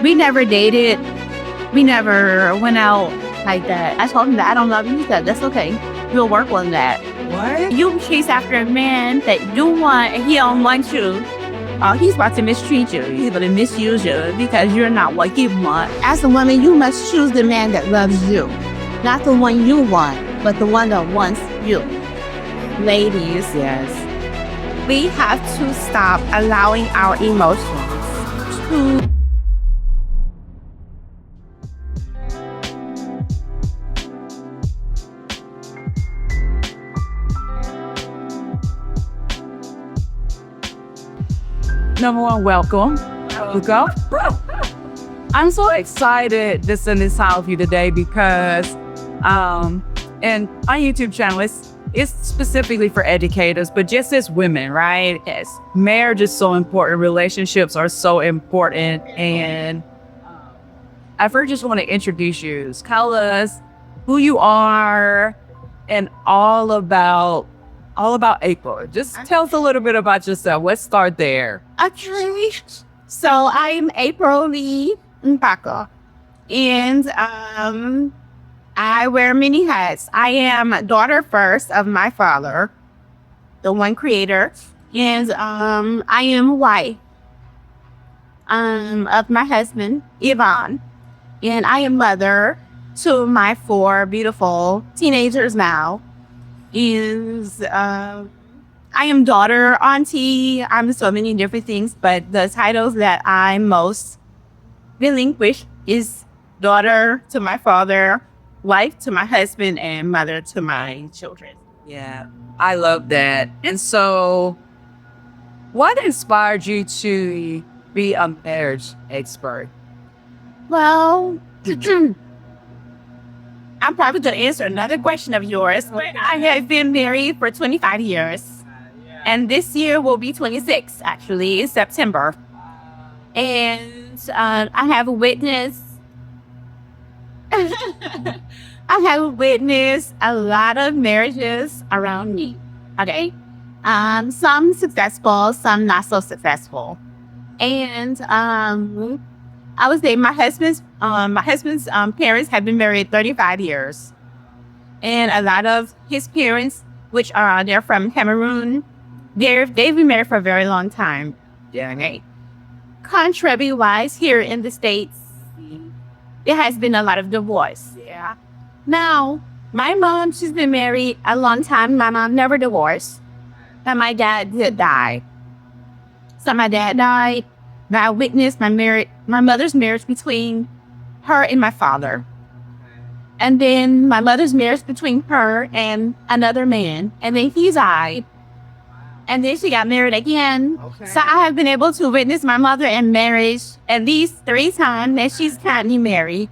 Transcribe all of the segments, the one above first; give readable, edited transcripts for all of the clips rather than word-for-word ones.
We never dated. We never went out like that. I told him that I don't love you. He said, that's okay. We'll work on that. What? You chase after a man that you want and he don't want you. He's about to mistreat you. He's going to misuse you because you're not what he wants. As a woman, you must choose the man that loves you. Not the one you want, but the one that wants you. Ladies, Yes. we have to stop allowing our emotions to Number one, welcome. Welcome. I'm so excited to send this out with you today because and our YouTube channel it's specifically for educators, but just as women, right? yes. Marriage is so important. Relationships are so important. And I first just want to introduce you. Tell us who you are and all about April. Just tell us a little bit about yourself. Let's start there. Okay. So I'm April Lee Mbakop, and I wear many hats. I am daughter first of my father, the one creator, and I am wife of my husband, Ivan, and I am mother to my 4 beautiful teenagers now. I am daughter, auntie, I'm so many different things, but the titles that I most relinquish is daughter to my father, wife to my husband, and mother to my children. Yeah, I love that. And so, what inspired you to be a marriage expert? Well, I'm probably going to answer another question of yours. I have been married for 25 years. And this year will be 26, actually, in September. And I have witnessed a lot of marriages around me. Okay, some successful, some not so successful. And I would say my husband's parents have been married 35 years, and a lot of his parents, which they're from Cameroon. They've been married for a very long time. Yeah. Okay. Contrary-wise, here in the States, there has been a lot of divorce. Yeah. Now, my mom, she's been married a long time. My mom never divorced. And my dad did die. So my dad died. And I witnessed my mother's marriage between her and my father. And then my mother's marriage between her and another man. And then he died. And then she got married again. Okay. So I have been able to witness my mother in marriage at least 3 times that she's currently married.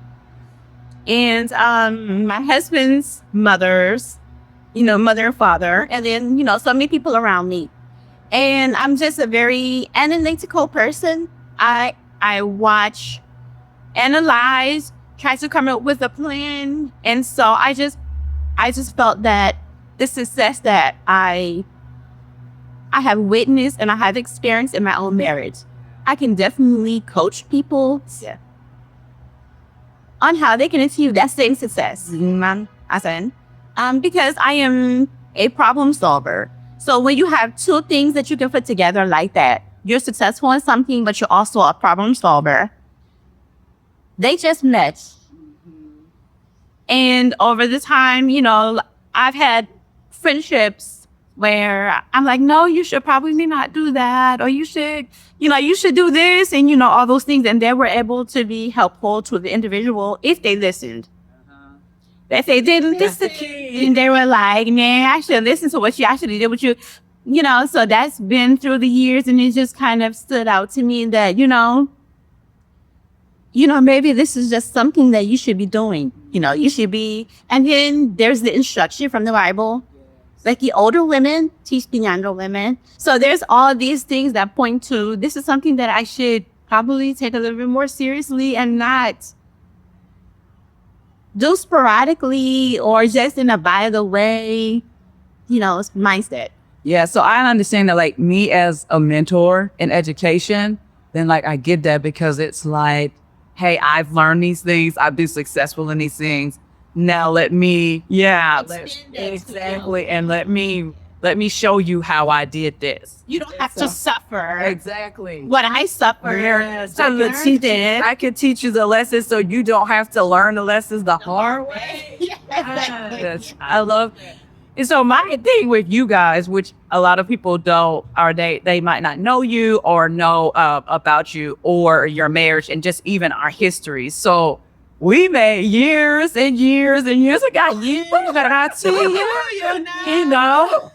And my husband's mother and father, and then, so many people around me. And I'm just a very analytical person. I watch, analyze, try to come up with a plan. And so I just felt that the success that I have witnessed and I have experienced in my own marriage, I can definitely coach people on how they can achieve that same success. Because I am a problem solver. So when you have 2 things that you can put together like that, you're successful in something, but you're also a problem solver. They just met. And over the time, I've had friendships where I'm like, no, you should probably not do that. Or you should do this and, all those things. And they were able to be helpful to the individual if they listened. If they didn't listen, and they were like, man, I should listen to what you actually did with you. So that's been through the years, and it just kind of stood out to me that, maybe this is just something that you should be doing. You should be. And then there's the instruction from the Bible. Like the older women teach the younger women. So there's all these things that point to this is something that I should probably take a little bit more seriously and not do sporadically or just in a by the way, mindset. Yeah, so I understand that, like, me as a mentor in education, then, like, I get that because it's like hey, I've learned these things. I've been successful in these things. Now exactly. And let me show you how I did this. You don't have to suffer. Exactly. What I suffered. Yes, I I can teach you the lessons so you don't have to learn the lessons the hard way. Yes, I love. And so my thing with you guys, which a lot of people don't, or they might not know you or know about you or your marriage and just even our history. So we met years and years and years ago. You know,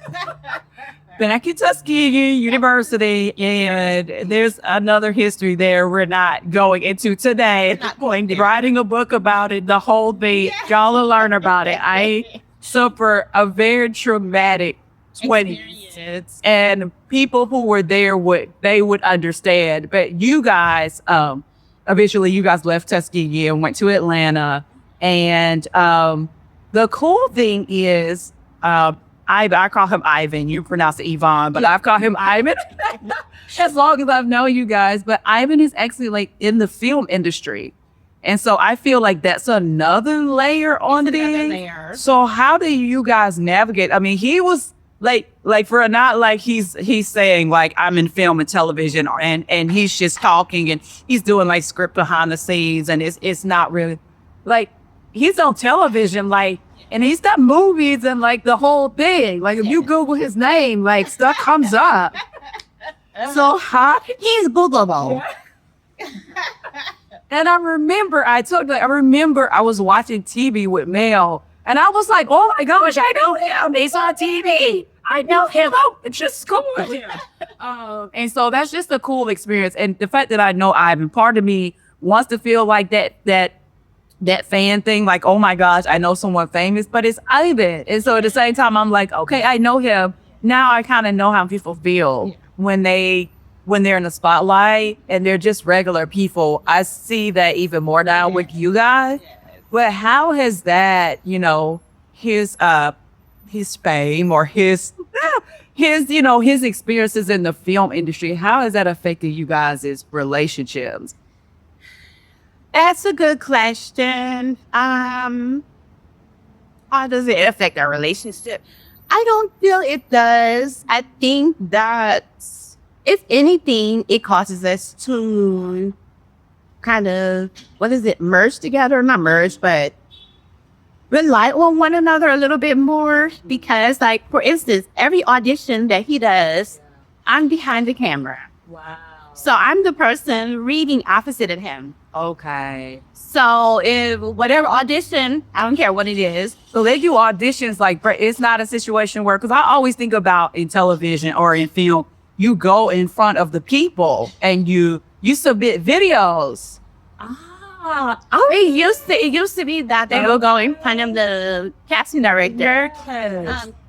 back at Tuskegee University, and there's another history there we're not going into today. Writing a book about it, the whole thing. Y'all will learn about it. I suffered a very traumatic 20s, and people who were there would understand. But you guys, eventually, you guys left Tuskegee and went to Atlanta, and the cool thing is, I call him Ivan. You pronounce it Ivan, but I've called him Ivan as long as I've known you guys. But Ivan is actually like in the film industry. And so I feel like that's another layer on this. So how do you guys navigate? I mean, he was like for not like he's saying like I'm in film and television and he's just talking and he's doing like script behind the scenes and it's not really like he's on television like. And he's got movies and like the whole thing. Like if you Google his name, like stuff comes up. So he's Googleable. And I remember I was watching TV with Mel, and I was like, "Oh my gosh, I know him. He's on TV. I know him. It's just school." And so that's just a cool experience. And the fact that I know Ivan, part of me wants to feel like that fan thing, like, oh my gosh, I know someone famous, but it's Ivan. And so at the same time, I'm like, okay, I know him. Now I kind of know how people feel when they're in the spotlight and they're just regular people. I see that even more now with you guys. But how has that, his fame or his experiences in the film industry, how has that affected you guys' relationships? That's a good question. How does it affect our relationship? I don't feel it does. I think that if anything, it causes us to kind of, merge together? Not merge, but rely on one another a little bit more. Because, like, for instance, every audition that he does, I'm behind the camera. Wow. So I'm the person reading opposite of him. Okay. So if whatever audition, I don't care what it is. So they do auditions like, it's not a situation where, because I always think about in television or in film, you go in front of the people and you submit videos. It used to be that they will go in front of the casting director.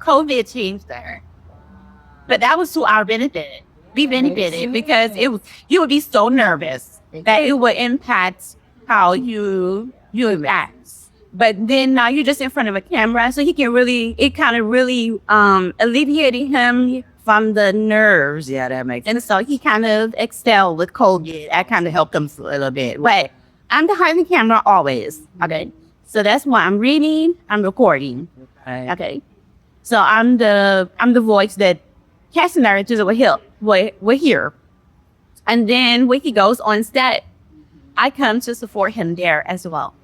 COVID changed there. But that was to our benefit. We benefited because you would be so nervous that it would impact how you act. But then now you're just in front of a camera, so it kind of really alleviated him from the nerves. Yeah, that makes sense. And so he kind of excelled with COVID. That kind of helped him a little bit. But I'm behind the camera always. Okay. So that's why I'm reading, I'm recording. Okay. So I'm the voice that casting directors will hear. And then when he goes on set, I come to support him there as well.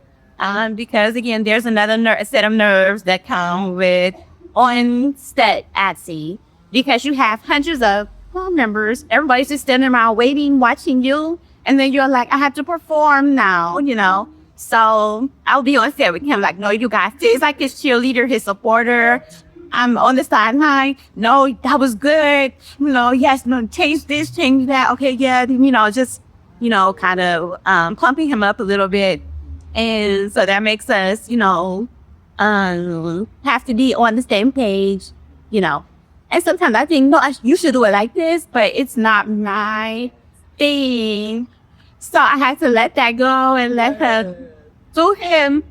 Because again, there's another set of nerves that come with on set at sea, because you have hundreds of crew members. Everybody's just standing around waiting, watching you. And then you're like, I have to perform now, So I'll be on set with him like, no, you got this. He's like his cheerleader, his supporter. I'm on the sideline. No, that was good. Yes, no, change this, change that. Okay, yeah, just, kind of pumping him up a little bit. And so that makes us, have to be on the same page, And sometimes I think, no, you should do it like this, but it's not my thing. So I had to let that go and let her do him.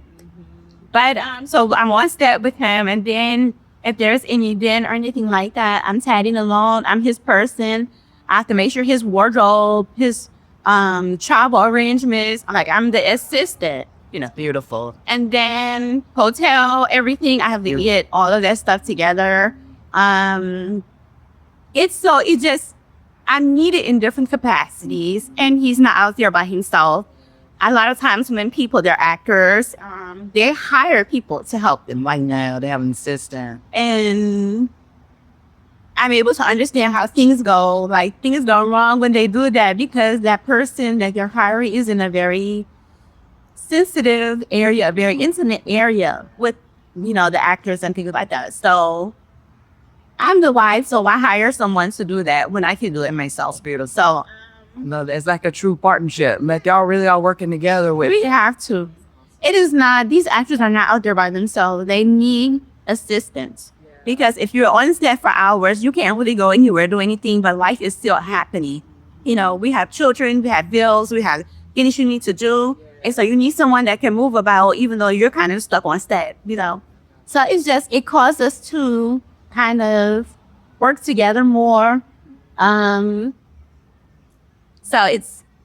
But so I'm on step with him, and then if there's any event or anything like that, I'm tagging along. I'm his person. I have to make sure his wardrobe, his travel arrangements. I'm the assistant, Beautiful. and then hotel, everything. I have to get all of that stuff together. Um, it just, I need it in different capacities, and he's not out there by himself. A lot of times when people, they're actors, they hire people to help them. Like now, they have an assistant. And I'm able to understand how things go. Like, things go wrong when they do that because that person that they're hiring is in a very sensitive area, a very intimate area with, the actors and things like that. So I'm the wife, so I hire someone to do that when I can do it myself. Beautiful. So No, it's like a true partnership. Like y'all really are working together with. we have to. It is not, these actors are not out there by themselves. They need assistance. Because if you're on set for hours, you can't really go anywhere, do anything, but life is still happening. We have children, we have bills, we have things you need to do. And so you need someone that can move about even though you're kind of stuck on set, So it caused us to kind of work together more. So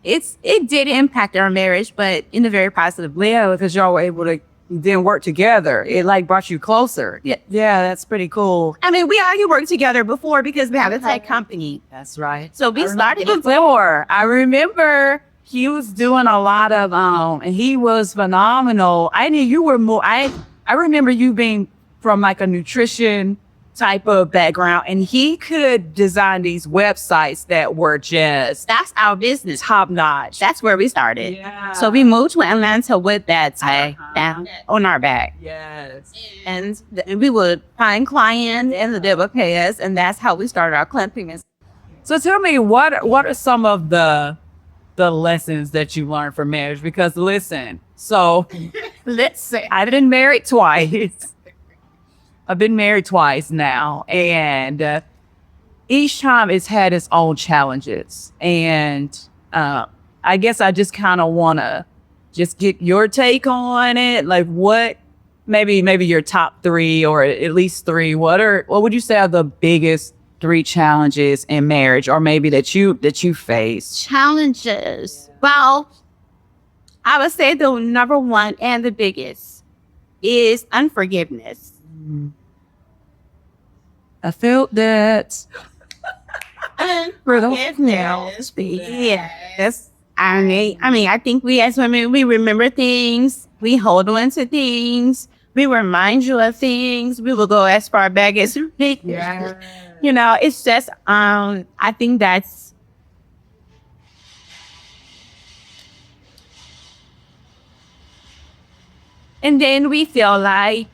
it did impact our marriage, but in a very positive way. Yeah, because y'all were able to then work together. It like brought you closer. Yeah. Yeah, that's pretty cool. I mean, we already worked together before because we had a tech company. That's right. So we started before. I remember he was doing a lot of and he was phenomenal. I knew you were more. I remember you being from like a nutrition type of background, and he could design these websites that were just That's our business. top notch. That's where we started. Yeah. So we moved to Atlanta with that tag down on our back. Yes. And we would find clients and they would pay us. And that's how we started our clamping. So tell me, what are some of the lessons that you learned from marriage? Because listen, so Let's say I've been married twice. I've been married twice now, and each time it's had its own challenges. And I guess I just kind of want to just get your take on it. Like, what, maybe your top three or at least three. What would you say are the biggest three challenges in marriage, or maybe that you faced? challenges. Well, I would say the number one and the biggest is unforgiveness. I felt that. Unforgiveness. Yes. I mean, I think we as women, we remember things, we hold on to things, we remind you of things, we will go as far back as Yeah. It's just I think that's and then we feel like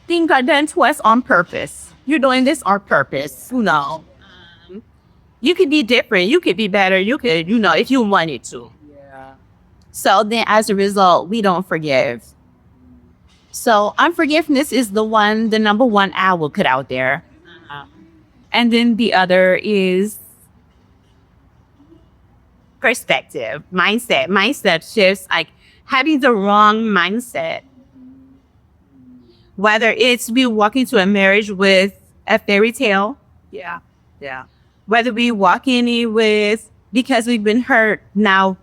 things are done to us on purpose. You're doing this on purpose, You could be different, you could be better, you could, if you wanted to. Yeah. So then as a result, we don't forgive. So unforgiveness is the number one I will put out there. And then the other is perspective, mindset shifts, like having the wrong mindset. Whether it's we walk into a marriage with a fairy tale, Yeah. Yeah. whether we walk in it with, because we've been hurt, now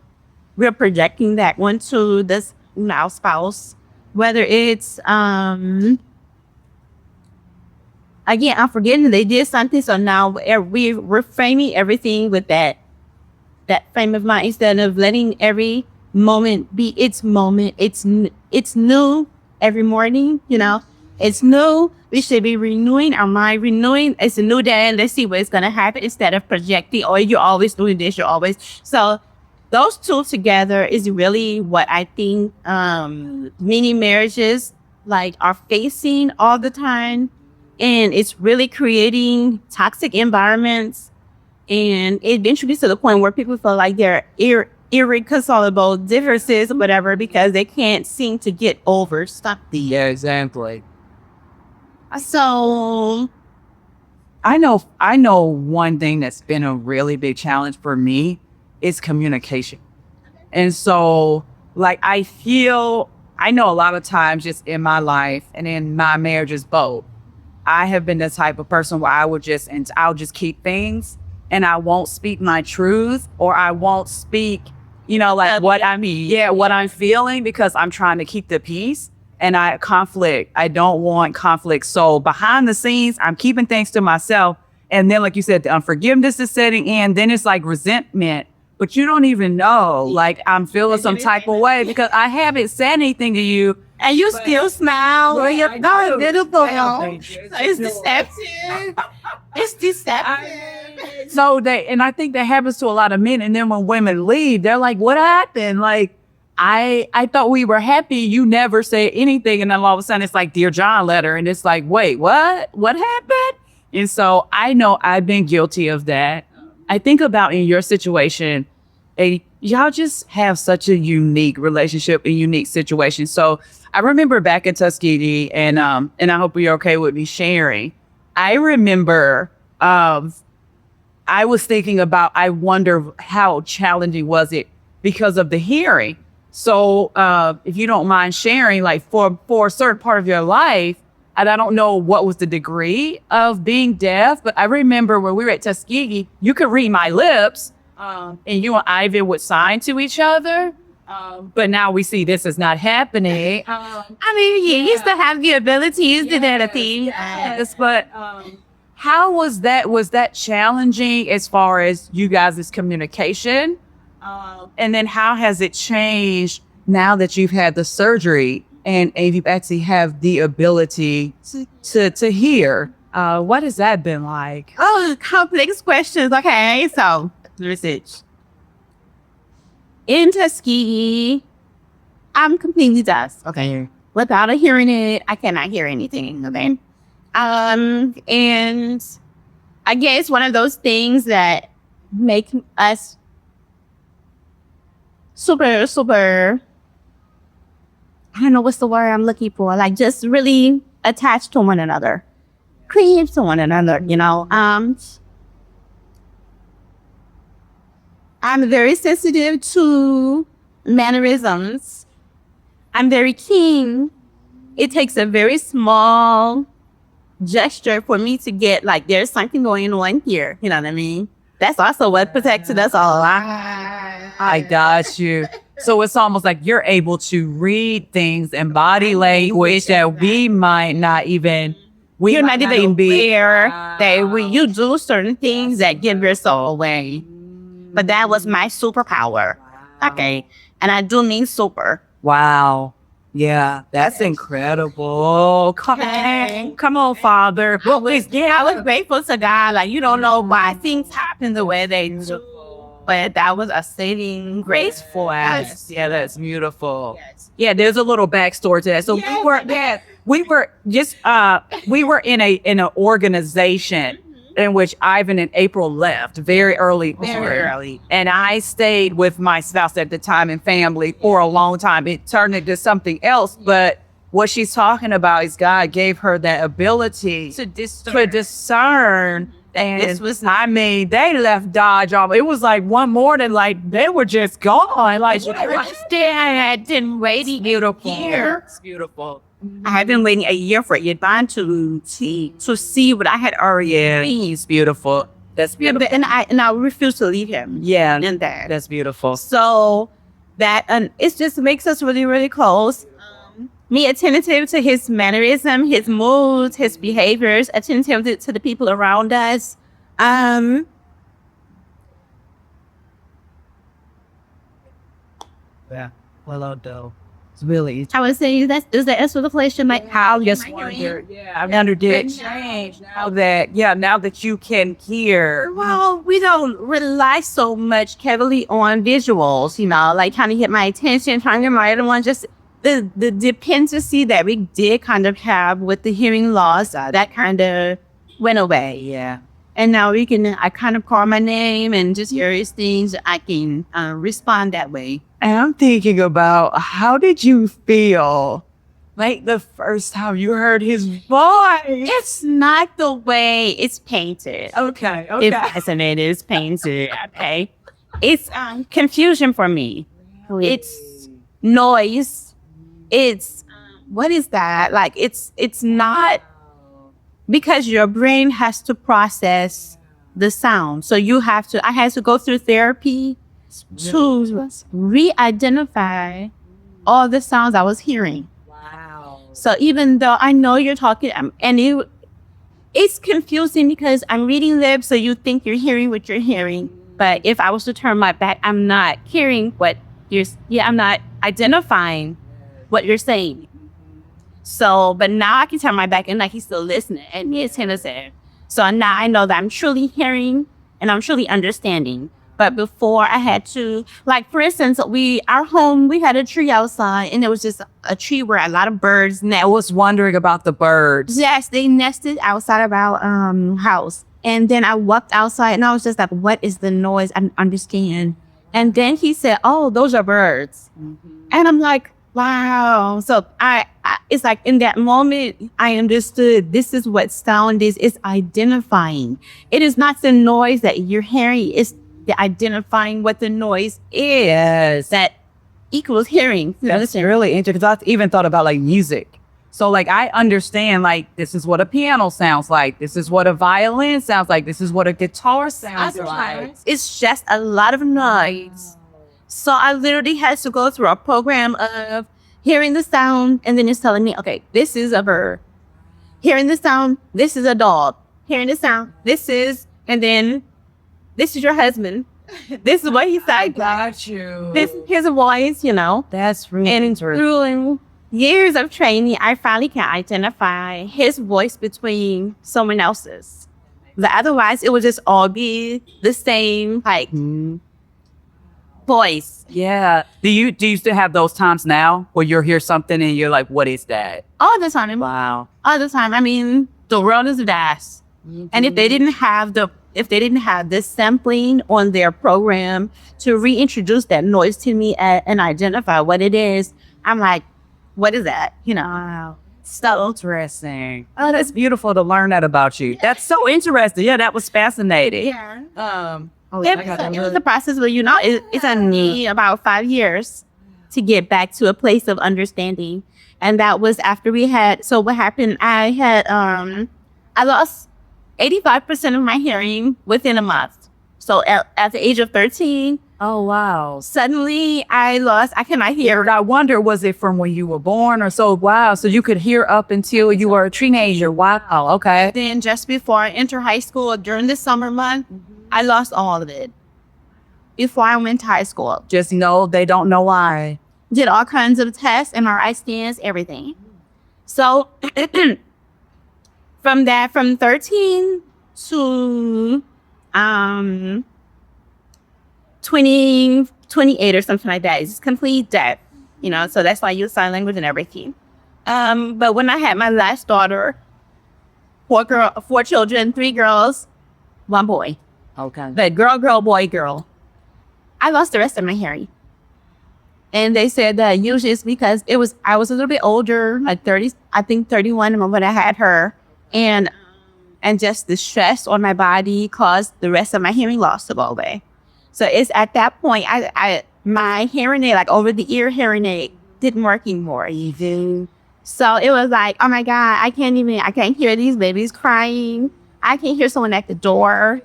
we're projecting that one to this now spouse. Whether it's, again, I'm forgetting they did something, so now we're reframing everything with that frame of mind instead of letting every moment be its moment. It's new every morning, It's new. We should be renewing our mind, it's a new day, and let's see what's going to happen instead of projecting, oh, you're always doing this, you're always. So those two together is really what I think many marriages are facing all the time. And it's really creating toxic environments. And it eventually to the point where people feel like they're irreconcilable differences or whatever because they can't seem to get over something. Yeah, exactly. So I know one thing that's been a really big challenge for me is communication. And so I know a lot of times just in my life and in my marriages both, I have been the type of person where I'll just keep things and I won't speak my truth, or I won't speak, you know, like what I'm feeling, because I'm trying to keep the peace. And I don't want conflict. So behind the scenes, I'm keeping things to myself. And then, like you said, the unforgiveness is setting in. Then it's like resentment. But you don't even know, like, I'm feeling some type of way because I haven't said anything to you. And you still smile. Well, you're not beautiful. It's deceptive. It's deceptive. So and I think that happens to a lot of men. And then when women leave, they're like, what happened? Like, I thought we were happy. You never said anything. And then all of a sudden it's like Dear John letter. And it's like, wait, what? What happened? And so I know I've been guilty of that. I think about in your situation, y'all just have such a unique relationship, a unique situation. So I remember back in Tuskegee, and I hope you're okay with me sharing. I remember I was thinking about, I wonder how challenging was it because of the hearing. So if you don't mind sharing, like for a certain part of your life, and I don't know what was the degree of being deaf, but I remember when we were at Tuskegee, you could read my lips, and you and Ivan would sign to each other. But now we see this is not happening. I mean, you used to have the abilities to that a thing. Yes, but how was that? Was that challenging as far as you guys' communication? And then how has it changed now that you've had the surgery and you actually have the ability to hear? What has that been like? Oh, complex questions. Okay, so research. In Tuskegee, I'm completely deaf. Okay. Without a hearing aid, I cannot hear anything. Okay. And I guess one of those things that make us super, super, I don't know what's the word I'm looking for, like just really attached to one another, cleave to one another, you know. I'm very sensitive to mannerisms. I'm very keen. It takes a very small gesture for me to get like there's something going on here. You know what I mean? That's also what protected us all. I got you. So it's almost like you're able to read things in body language that we might not even. You're not even aware that when you do certain things that give your soul away. But that was my superpower. Okay. And I do mean super. Wow. Yeah, that's incredible. Come on, Father. I was grateful to God. Like, you don't know why things happen the way they do. But that was a saving grace for us. Yeah, that's beautiful. Yes. Yeah, there's a little backstory to that. So we were in an organization in which Ivan and April left very early. And I stayed with my spouse at the time and family for a long time. It turned into something else. But what she's talking about is God gave her that ability to discern. And they left Dodge off. It was like one morning, like they were just gone. Like I didn't wait a year. It's beautiful. I had been waiting a year for Ivan to see what I had already seen. It's beautiful. That's beautiful. And I refused to leave him. Yeah, and that's beautiful. So that it just makes us really, really close. Me attentive to his mannerism, his moods, his behaviors, attentive to the people around us. Yeah. Well, though. It's really. I would say does that answer the question? Like how? Yes, I wondered did change now that you can hear. Well, we don't rely so much heavily on visuals, you know, like trying to get my attention, trying to get my other one. Just the dependency that we did kind of have with the hearing loss, that kind of went away. Yeah. And now I kind of call my name and just various things. I can respond that way. And I'm thinking about how did you feel like the first time you heard his voice? It's not the way it's painted. Okay. It's fascinating. It's painted. Okay. It's confusion for me. It's noise. It's what is that? Like it's not, because your brain has to process the sound. So I had to go through therapy to re-identify all the sounds I was hearing. Wow. So even though I know you're talking, and it's confusing because I'm reading lips, so you think you're hearing what you're hearing. But if I was to turn my back, I'm not hearing I'm not identifying what you're saying. So, but now I can turn my back and like he's still listening and he's innocent. So now I know that I'm truly hearing and I'm truly understanding. But before I had to, like, for instance, our home, we had a tree outside and it was just a tree where a lot of birds I was wondering about the birds. Yes, they nested outside of our house. And then I walked outside and I was just like, what is the noise? I don't understand. And then he said, oh, those are birds. Mm-hmm. And I'm like, wow. So it's like in that moment, I understood this is what sound is. It's identifying. It is not the noise that you're hearing. It's the identifying what the noise is that equals hearing. That's really interesting. Because I even thought about like music. So like I understand like this is what a piano sounds like. This is what a violin sounds like. This is what a guitar sounds like. It's just a lot of noise. So I literally had to go through a program of hearing the sound and then it's telling me, okay, this is a bird. Hearing the sound, this is a dog. Hearing the sound, and then this is your husband. This is what he said. I got you. This is his voice, That's really interesting. Through years of training, I finally can identify his voice between someone else's. But otherwise, it would just all be the same, like, voice. Yeah. Do you still have those times now where you'll hear something and you're like, what is that? All the time. Wow. All the time. I mean, the world is vast. Mm-hmm. And if they didn't have this sampling on their program to reintroduce that noise to me and identify what it is, I'm like, what is that? Wow. So interesting. Oh, that's beautiful to learn that about you. That's so interesting. Yeah, that was fascinating. Yeah. It was a process where, it's on me about 5 years to get back to a place of understanding. And that was after so what happened, I lost 85% of my hearing within a month. So at the age of 13. Oh, wow. Suddenly I cannot hear. I wonder, was it from when you were born or so? Wow. So you could hear up until you were a teenager. Wow. Okay. Then just before I enter high school during the summer month, I lost all of it. Before I went to high school. Just they don't know why. Did all kinds of tests, MRI scans, everything. So from 13 to 28 or something like that, it's complete deaf, so that's why I use sign language and everything. But when I had my last daughter, 4 children, 3 girls, 1 boy. Okay. But girl, boy, girl. I lost the rest of my hearing. And they said that usually it's because I was a little bit older, like 30, I think 31 when I had her. And just the stress on my body caused the rest of my hearing loss to go away. So it's at that point, my hearing aid, like over the ear hearing aid, didn't work anymore even. So it was like, oh my God, I can't hear these babies crying. I can't hear someone at the door.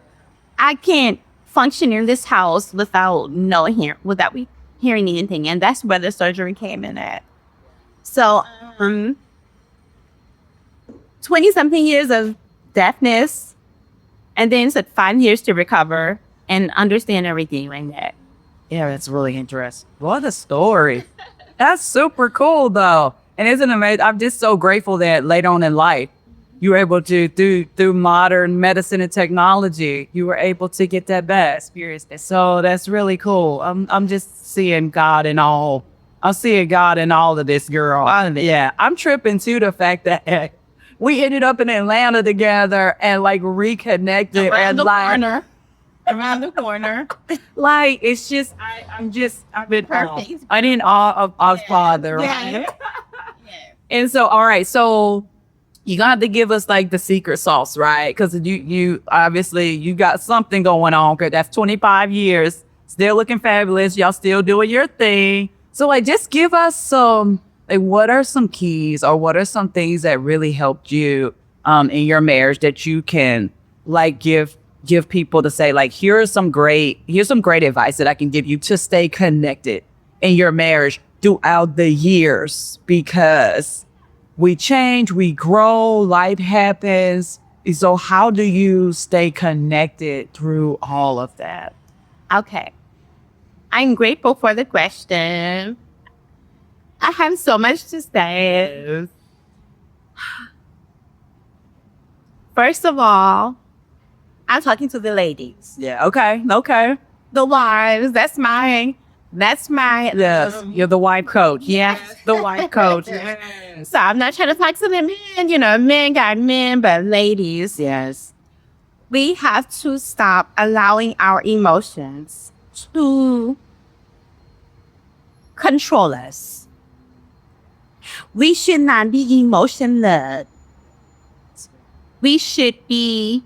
I can't function in this house without hearing anything. And that's where the surgery came in at. So 20 something years of deafness, and then it took 5 years to recover and understand everything like that. Yeah, that's really interesting. What a story. That's super cool though. And isn't it amazing? I'm just so grateful that later on in life, you were able to, through modern medicine and technology, you were able to get that back. So that's really cool. I'm just seeing God in all. I'm seeing God in all of this, girl. I'm tripping too, the fact that we ended up in Atlanta together and like reconnected around the corner. Like, it's just, I've been perfect. I didn't awe of our Father. Right? Yeah. And so, all right, so you're gonna have to give us like the secret sauce, right? Because you obviously you got something going on. Cause that's 25 years, still looking fabulous. Y'all still doing your thing. So like, just give us some, like, what are some keys or what are some things that really helped you in your marriage that you can like give give people to say, like, here's some great advice that I can give you to stay connected in your marriage throughout the years? Because we change, we grow, life happens. So how do you stay connected through all of that? Okay. I'm grateful for the question. I have so much to say. First of all, I'm talking to the ladies. Yeah. Okay. The wives. That's my Yes. You're the wife coach. yeah. The wife coach. So I'm not trying to talk to the men, men got men, but ladies, Yes. we have to stop allowing our emotions to control us. We should not be emotionless. We should be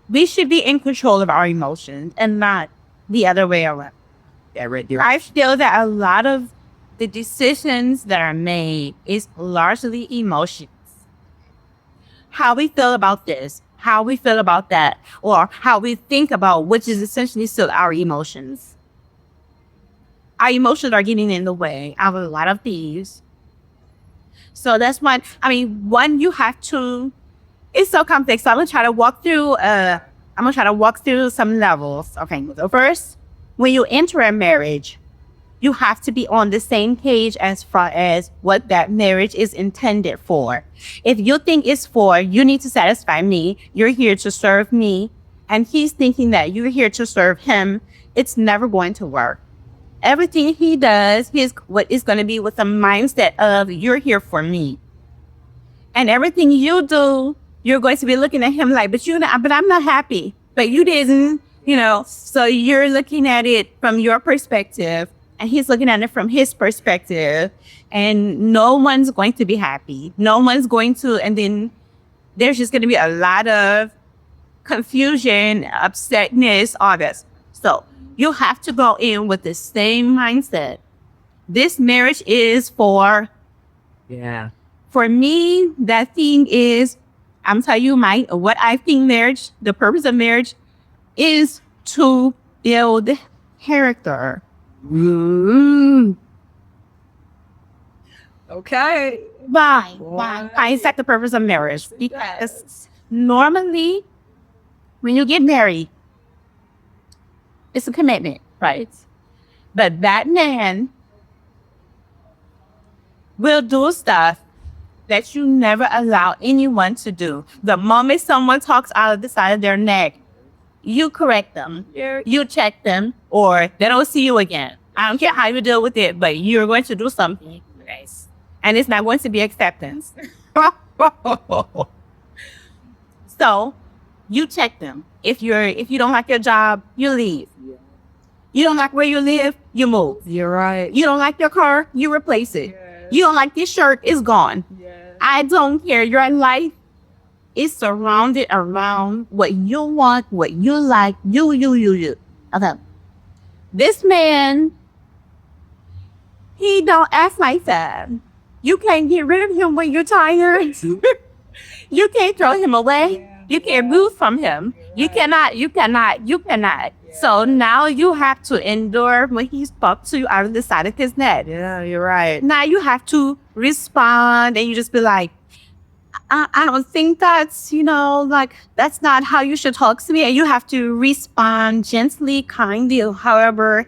in control of our emotions and not the other way around. Yeah, right. I feel that a lot of the decisions that are made is largely emotions. How we feel about this, how we feel about that, or how we think about, which is essentially still our emotions. Our emotions are getting in the way of a lot of these. So that's one, you have to, it's so complex. So I'm gonna try to walk through some levels. Okay, so first, when you enter a marriage, you have to be on the same page as far as what that marriage is intended for. If you think it's for, you need to satisfy me, you're here to serve me, and he's thinking that you're here to serve him, it's never going to work. Everything he does is going to be with the mindset of, you're here for me. And everything you do, you're going to be looking at him like, but I'm not happy. But you didn't, So you're looking at it from your perspective, and he's looking at it from his perspective. And no one's going to be happy. No one's going to, and then there's just going to be a lot of confusion, upsetness, all this. So you have to go in with the same mindset. This marriage is for. Yeah. For me, that thing is, I'm telling you, what I think marriage, the purpose of marriage is to build character. Okay. Why? Why is that the purpose of marriage? Because normally, when you get married, it's a commitment, right? But that man will do stuff that you never allow anyone to do. The moment someone talks out of the side of their neck, you correct them, you check them, or they don't see you again. I don't care how you deal with it, but you're going to do something, guys. And it's not going to be acceptance. So you check them. If you don't like your job, you leave. You don't like where you live, you move. You're right. You don't like your car, you replace it. Yes. You don't like this shirt, it's gone. Yes. I don't care. Your life is surrounded around what you want, what you like, you. Okay. This man, he don't act like that. You can't get rid of him when you're tired. You can't throw him away. You can't move from him. You cannot. So now you have to endure when he spoke to you out of the side of his neck. Yeah, you're right. Now you have to respond, and you just be like, I don't think that's, that's not how you should talk to me. And you have to respond gently, kindly, however,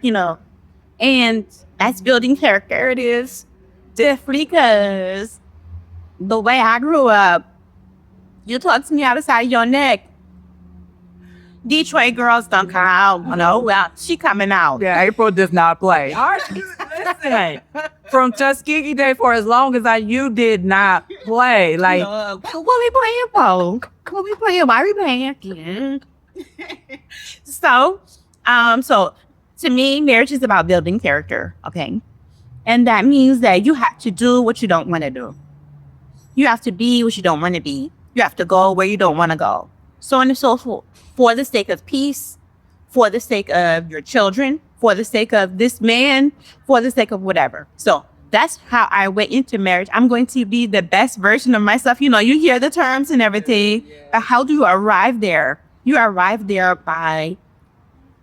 and that's building character. It is different because the way I grew up, you talk to me out the side of your neck, Detroit girls don't come out. Well, she coming out. Yeah, April does not play. Listen, from Tuskegee Day, for as long as you did not play. Like, what we playing for? What we playing? Why we playing? So to me, marriage is about building character. Okay, and that means that you have to do what you don't want to do. You have to be what you don't want to be. You have to go where you don't want to go. So on and so forth. For the sake of peace, for the sake of your children, for the sake of this man, for the sake of whatever. So That's how I went into marriage. I'm going to be the best version of myself. You know, you hear the terms and everything. But how do you arrive there? You arrive there by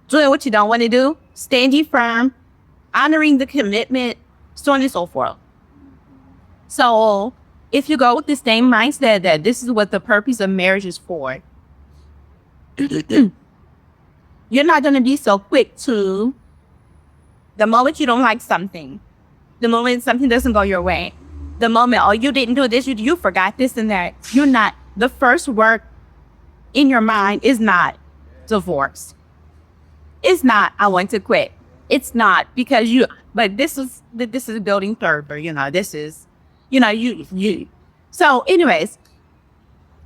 doing what you don't want to do, standing firm, honoring the commitment, so on and so forth. So if you go with the same mindset that this is what the purpose of marriage is for, you're not going to be so quick to, the moment you don't like something, the moment something doesn't go your way, the moment, oh, you didn't do this, you forgot this and that, you're not, the first word in your mind is not divorce. It's not, I want to quit. It's not because but this is building further, this is, you. So anyways,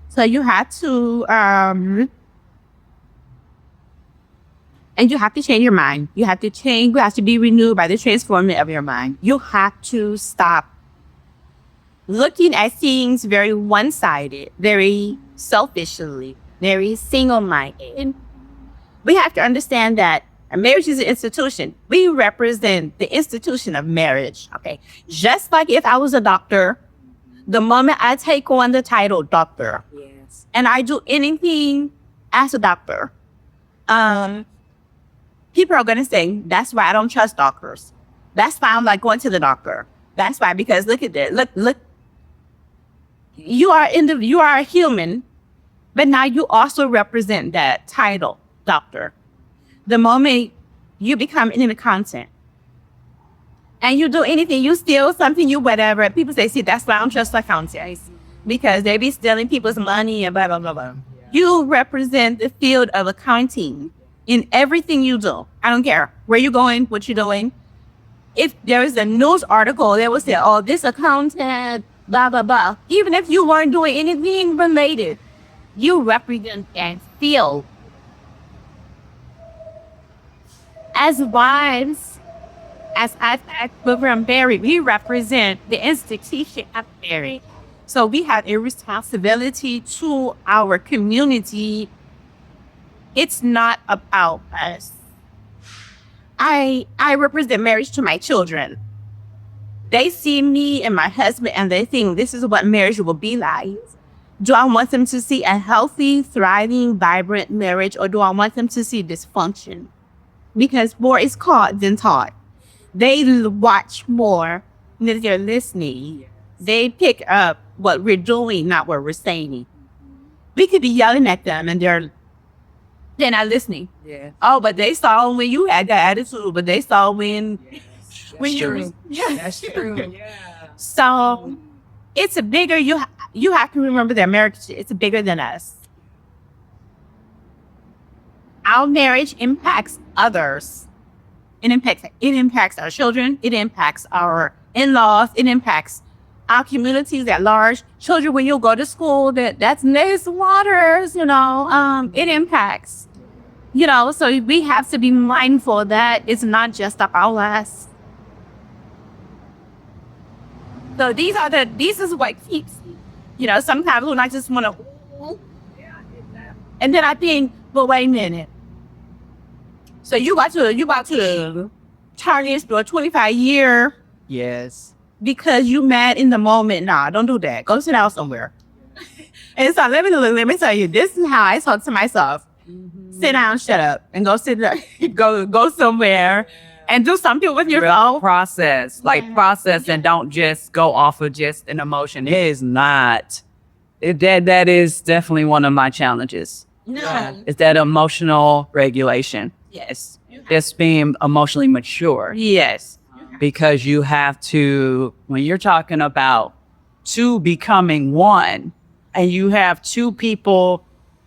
so you have to, and you have to change your mind. You have to be renewed by the transformation of your mind. You have to stop looking at things very one-sided, very selfishly, very single-minded. We have to understand that marriage is an institution. We represent the institution of marriage, okay? Just like if I was a doctor, the moment I take on the title doctor, yes, and I do anything as a doctor, people are going to say, that's why I don't trust doctors. That's why I'm like going to the doctor. That's why, because look at that. Look. You are a human, but now you also represent that title, doctor. The moment you become in the content and you do anything, you steal something, you whatever, people say, see, that's why I don't trust accountants, because they be stealing people's money and blah, blah, blah, blah. You represent the field of accounting in everything you do. I don't care where you're going, what you're doing. If there is a news article, they will say, oh, this accountant, blah, blah, blah. Even if you weren't doing anything related, you represent that field. As wives, as we're married, we represent the institution of marriage. So we have a responsibility to our community. It's not about us. I represent marriage to my children. They see me and my husband and they think this is what marriage will be like. Do I want them to see a healthy, thriving, vibrant marriage, or do I want them to see dysfunction? Because more is caught than taught. They watch more than they're listening. They pick up what we're doing, not what we're saying. We could be yelling at them and they're not listening. Yeah. Oh, but they saw when you had that attitude, but they saw when you. Yeah, that's true. Yeah. So it's a bigger, you have to remember that marriage, it's bigger than us. Our marriage impacts others. It impacts our children. It impacts our in-laws. It impacts our communities at large. Children, when you go to school, that's next waters, it impacts, so we have to be mindful that it's not just about us. So this is what keeps, sometimes when I just want to, and then I think, but wait a minute. So you about to turn this to a 25-year. Yes. Because you mad in the moment. Nah, don't do that. Go sit down somewhere. And so let me tell you, this is how I talk to myself. Mm-hmm. Sit down, shut up, and go sit there. go somewhere and do something with yourself. Process and don't just go off of just an emotion. It is not. That is definitely one of my challenges. No. Is that emotional regulation. Yes. Just being emotionally mature. Yes. Because you have to, when you're talking about two becoming one, and you have two people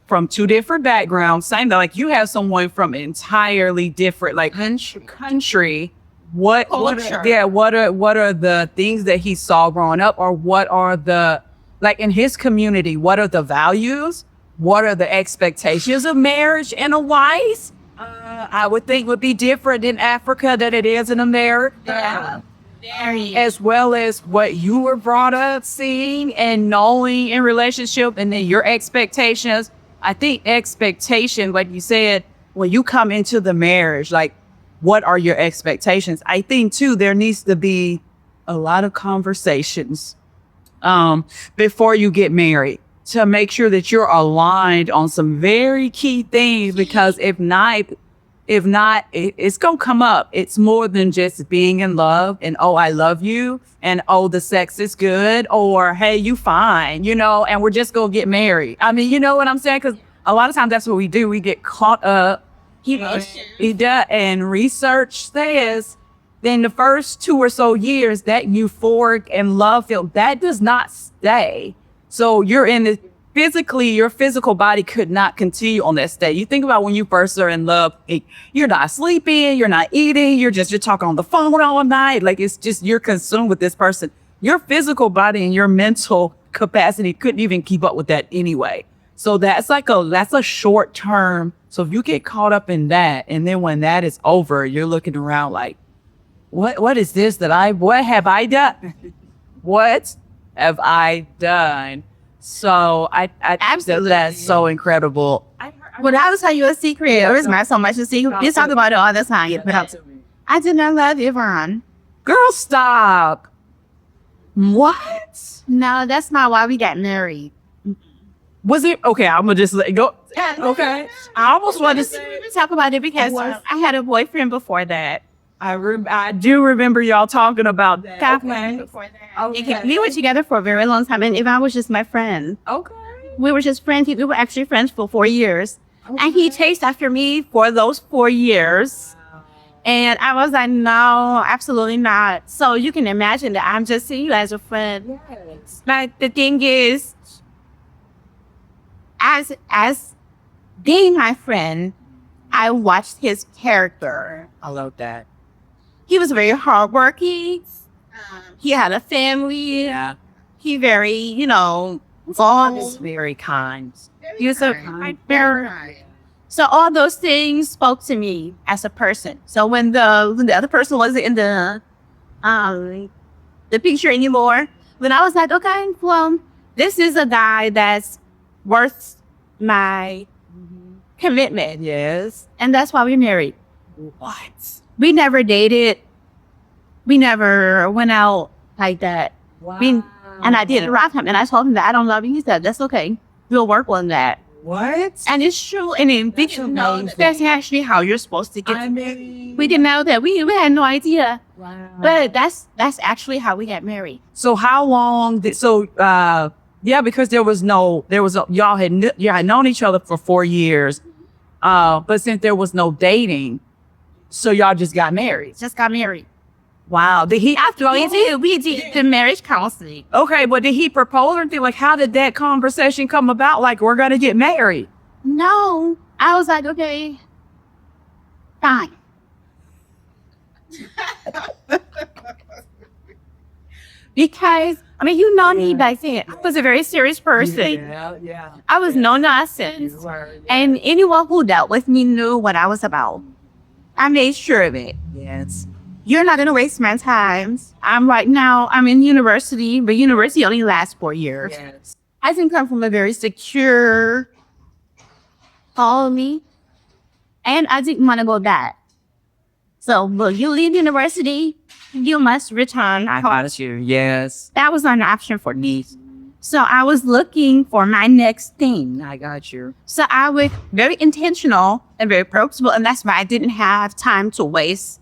from two different backgrounds, like you have someone from entirely different, like country. What are the things that he saw growing up, or what are the, like in his community, what are the values? What are the expectations of marriage and a wife? I would think would be different in Africa than it is in America. Yeah. As well as what you were brought up seeing and knowing in relationship, and then your expectations. I think expectation, like you said, when you come into the marriage, like what are your expectations? I think too, there needs to be a lot of conversations before you get married to make sure that you're aligned on some very key things, because if not, it's going to come up. It's more than just being in love and, oh, I love you, and, oh, the sex is good, or, hey, you fine, and we're just going to get married. I mean, you know what I'm saying? Because a lot of times that's what we do. We get caught up. And research says in the first 2 or so years, that euphoric and love feel, that does not stay. So you're in the physically, your physical body could not continue on that state. You think about when you first are in love, you're not sleeping, you're not eating, you're talking on the phone all night. Like, it's just, you're consumed with this person. Your physical body and your mental capacity couldn't even keep up with that anyway. So that's a short term. So if you get caught up in that, and then when that is over, you're looking around like, what is this what have I done? What have I done? So I Absolutely. That's so incredible. But I will tell you a secret. It's not so much a secret. We talk about it all the time. I did not love Ivan. Girl, stop. What? No, that's not why we got married. Was it? Okay, I'm going to just let it go. Okay. I almost want to talk about it because I had a boyfriend before that. I do remember y'all talking about that. Okay. We were together for a very long time, and Ivan was just my friend. Okay. We were just friends. We were actually friends for 4 years. Okay. And he chased after me for those 4 years. Wow. And I was like, no, absolutely not. So you can imagine that I'm just seeing you as a friend. Yes. But the thing is, as being my friend, I watched his character. I love that. He was very hardworking. He had a family. Yeah. He very, very kind. He was so kind. So all those things spoke to me as a person. So when the other person wasn't in the picture anymore, then I was like, okay, well, this is a guy that's worth my commitment. Yes. And that's why we married. What? We never dated. We never went out like that. Wow. And I did rock him, and I told him that I don't love you. He said, that's okay. We'll work on that. What? And it's true. And in fiction, that's actually how you're supposed to get. We didn't know that. We had no idea. Wow. But that's actually how we got married. So how long because y'all had known each other for 4 years. But since there was no dating, so y'all just got married. Wow. Did he? We did the marriage counseling. Okay, but did he propose or anything? Like, how did that conversation come about? Like, we're gonna get married? No, I was like, okay, fine. Because you know me back then. I was a very serious person. Yeah. I was no nonsense, and anyone who dealt with me knew what I was about. I made sure of it. Yes. You're not going to waste my time. I'm in university, but university only lasts 4 years. Yes. I didn't come from a very secure colony, and I didn't want to go back. So, look, you leave university, you must return. I got you. Yes. That was not an option for me. So I was looking for my next thing. I got you. So I was very intentional and very purposeful, and that's why I didn't have time to waste.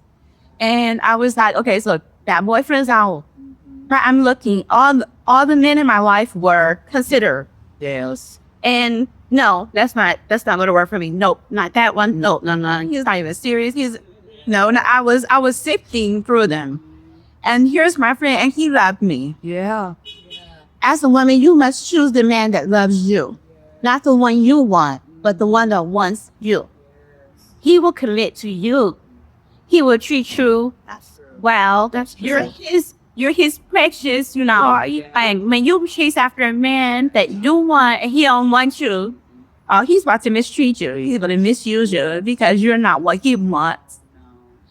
And I was like, okay, so that boyfriend's out. But I'm looking. All the men in my life were considered. Yes. And no, that's not going to work for me. Nope, not that one. No. He's not even serious. I was sifting through them. And here's my friend, and he loved me. Yeah. As a woman, you must choose the man that loves you. Not the one you want, but the one that wants you. He will commit to you. He will treat you well. You're his precious, And when you chase after a man that you want and he don't want you, he's about to mistreat you. He's going to misuse you because you're not what he wants.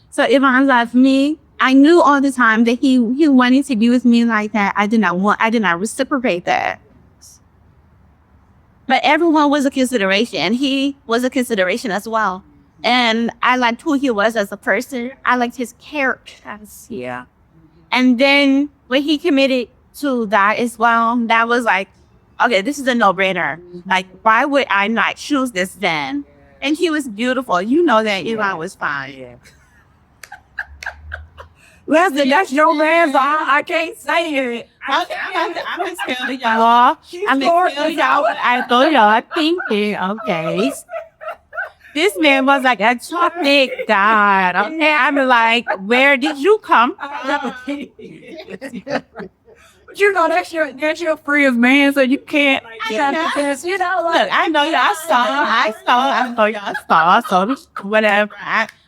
So Ivan loved me. I knew all the time that he wanted to be with me like that. I did not reciprocate that. But everyone was a consideration, and he was a consideration as well. And I liked who he was as a person. I liked his character. Yeah. And then when he committed to that as well, that was like, okay, this is a no-brainer. Like, why would I not choose this then? And he was beautiful. You know that Ivan was fine. Yeah. Listen, that's your man, so I can't say it. I'm gonna tell y'all. I'm gonna tell y'all what I thought y'all thinking. Okay. This man was like a chocolate god. Okay. I'm like, where did you come from? But you know, that's your friend's man, so you can't. Because, you know, look, I know y'all I know y'all saw, so whatever.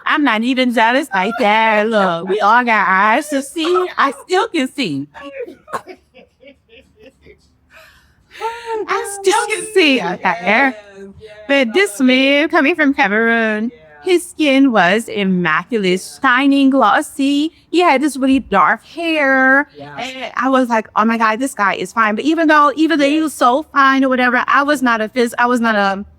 I'm not even jealous like that. Look, we all got eyes to see. I still can see. I still can see out there. But this man coming from Cameroon, his skin was immaculate, shining, glossy. He had this really dark hair. And I was like, oh my God, this guy is fine. But even though he was so fine or whatever, I was not a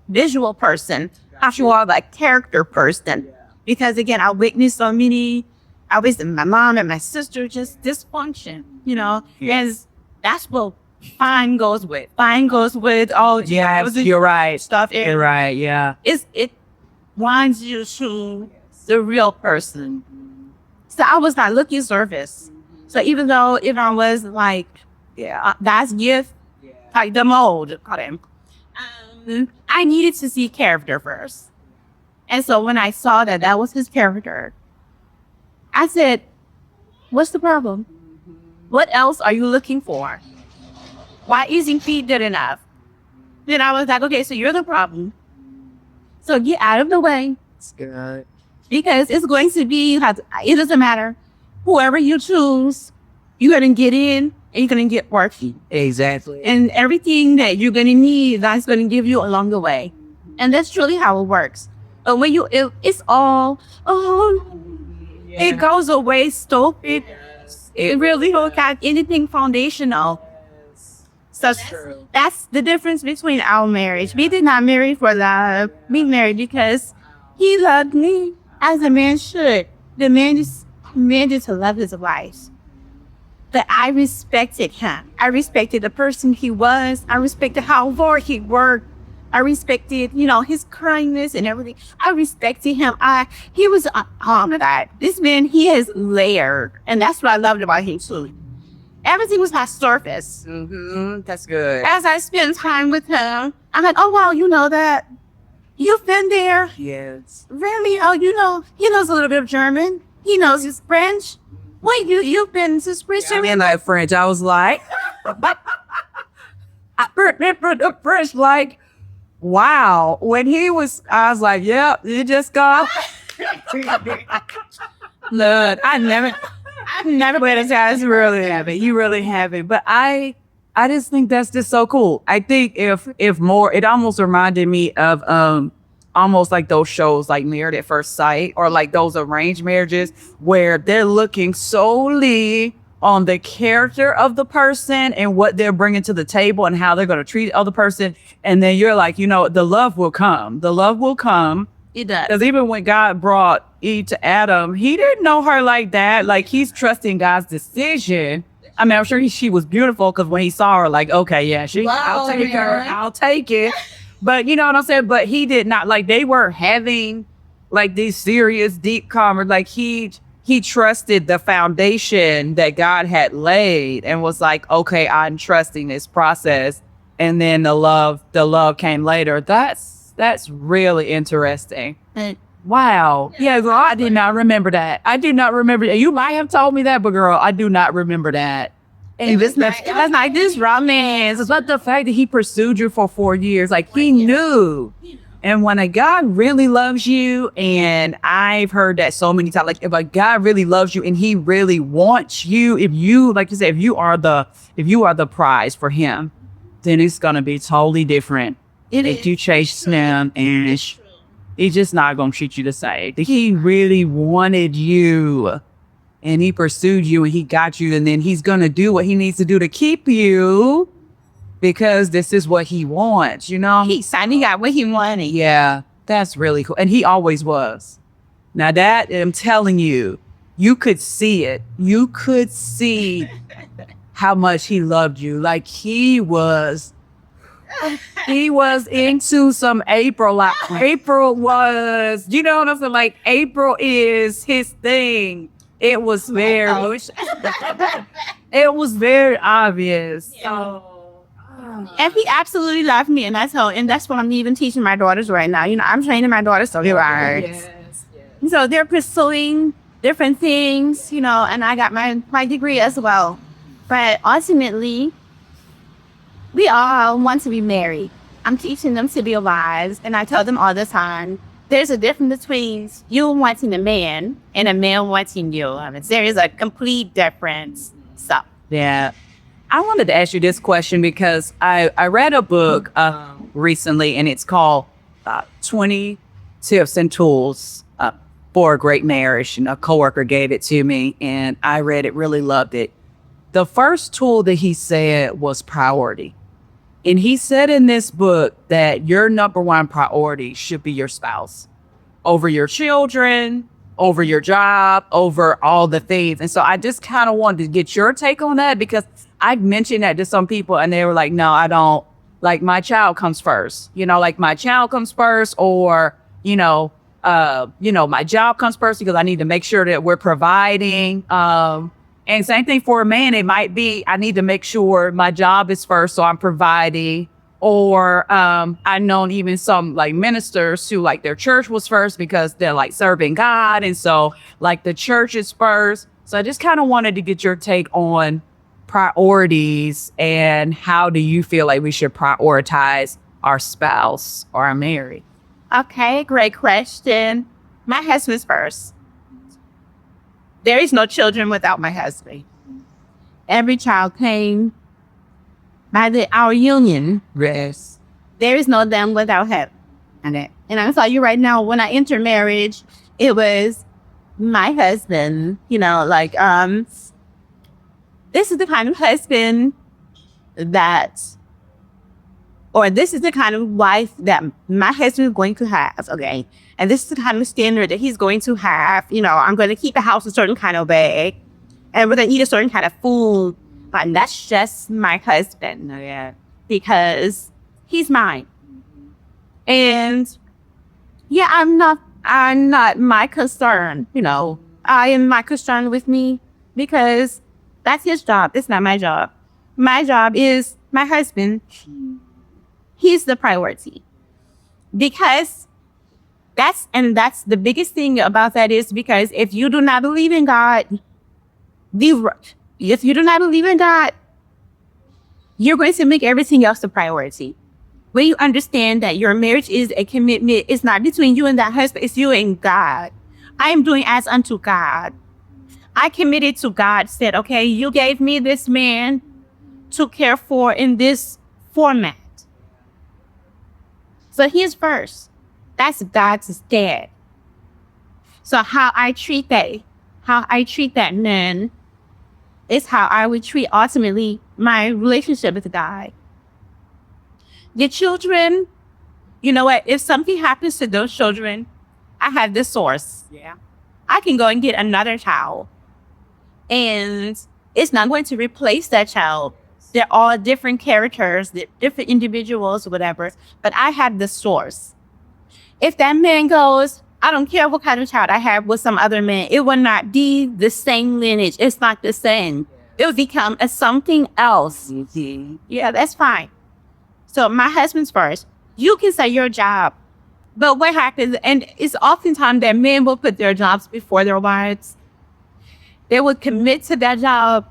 visual person. I was more like character person. Because again, I witnessed my mom and my sister just dysfunction, you know, and that's what fine goes with. Fine goes with all. Yeah, you're right. Stuff. You're right. Yeah. It winds you to the real person. So I was not looking surface. So even though if I was like, that's gift, like the mold, call him. I needed to see character first. And so when I saw that was his character, I said, what's the problem? What else are you looking for? Why isn't he good enough? Then I was like, okay, so you're the problem. So get out of the way. That's good. Because it's going to be, it doesn't matter. Whoever you choose, you're going to get in and you're going to get working. Exactly. And everything that you're going to need, that's going to give you along the way. And that's truly how it works. But when it's all, it goes away stupid. It really don't got anything foundational. So that's the difference between our marriage. We did not marry for love. We married because he loved me as a man should. The man is commanded to love his wife. But I respected him. I respected the person he was. I respected how hard he worked. I respected, his kindness and everything. I respected him. He was that. This man, he is layered. And that's what I loved about him too. Everything was not surface. Mm-hmm. That's good. As I spent time with him, I'm like, oh, wow, you know that? You've been there? Yes. Really? Oh, he knows a little bit of German. He knows his French. Wait, you've been to French? I mean, like French. I was like, I remember the French, like, wow. When I was like, yep, you just got. Look, I've never been a child. You really haven't. You really haven't. But I just think that's just so cool. I think if more, it almost reminded me of almost like those shows like Married at First Sight or like those arranged marriages where they're looking solely on the character of the person and what they're bringing to the table and how they're going to treat the other person. And then you're like, the love will come. The love will come. It does. Because even when God brought Eve to Adam, he didn't know her like that. Like, he's trusting God's decision. I mean, I'm sure she was beautiful because when he saw her, like, okay, yeah, I'll take her. I'll take it. But you know what I'm saying? But he did not, like, they were having like these serious, deep conversations. Like, he trusted the foundation that God had laid and was like, okay, I'm trusting this process. And then the love came later. That's really interesting. Wow. Yeah, girl, I did not remember that. I do not remember that. You might have told me that, but girl, I do not remember that. And it was like this romance. But the fact that he pursued you for 4 years, like he knew. And when a God really loves you, and I've heard that so many times, like if a God really loves you and he really wants you, if you, like you said, if you are the prize for him, then it's going to be totally different. If you chase him and he's just not going to treat you the same. He really wanted you and he pursued you and he got you. And then he's going to do what he needs to do to keep you because this is what he wants, He got what he wanted. Yeah, that's really cool. And he always was. Now that, I'm telling you, you could see it. You could see how much he loved you. Like he was into some April. Like April was, you know what I'm saying? Like April is his thing. It was very, it was very obvious. So, And he absolutely loved me, and that's what I'm even teaching my daughters right now. You know, I'm training my daughters to be arts. yes. So they're pursuing different things, you know, and I got my degree as well. But ultimately, we all want to be married. I'm teaching them to be wives, and I tell them all the time, there's a difference between you wanting a man and a man wanting you. I mean, there is a complete difference. So, Yeah. I wanted to ask you this question because I read a book recently, and it's called 20 Tips and Tools for a Great Marriage. And a coworker gave it to me, and I read it, really loved it. The first tool that he said was priority. And he said in this book that your number one priority should be your spouse over your children, over your job, over all the things. And so I just kind of wanted to get your take on that, because I mentioned that to some people and they were like, no, I don't, like my child comes first, you know, like my child comes first, or, my job comes first because I need to make sure that we're providing. And same thing for a man, it might be, I need to make sure my job is first, so I'm providing. Or I've known even some like ministers who like their church was first because they're like serving God. And so like the church is first. So I just kind of wanted to get your take on priorities and how do you feel like we should prioritize our spouse or our marriage? okay, great question. My husband's first. There is no children without my husband. Every child came by our union. Yes. There is no them without him. And I'm telling you right now, when I entered marriage, it was my husband, this is the kind of husband this is the kind of wife that my husband is going to have, okay? And this is the kind of standard that he's going to have. You know, I'm going to keep the house a certain kind of way, and we're going to eat a certain kind of food. But that's just my husband, okay? Because he's mine. And yeah, I'm not my concern, I am my concern with me, because that's his job. It's not my job. My job is my husband. He's the priority. Because that's the biggest thing about that, is because if you do not believe in God, if you do not believe in God, you're going to make everything else a priority. When you understand that your marriage is a commitment, it's not between you and that husband, it's you and God. I am doing as unto God. I committed to God, said, okay, you gave me this man to care for in this format. So he's first. That's God's dad. So how I treat that man is how I would treat ultimately my relationship with God. The children, you know what? If something happens to those children, I have this source. Yeah. I can go and get another child, and it's not going to replace that child. They're all different characters, they're different individuals, whatever. But I have the source. If that man goes, I don't care what kind of child I have with some other man, it will not be the same lineage. It's not the same. It will become something else. Mm-hmm. Yeah, that's fine. So my husband's first. You can say your job. But what happens, and it's oftentimes that men will put their jobs before their wives. They will commit to that job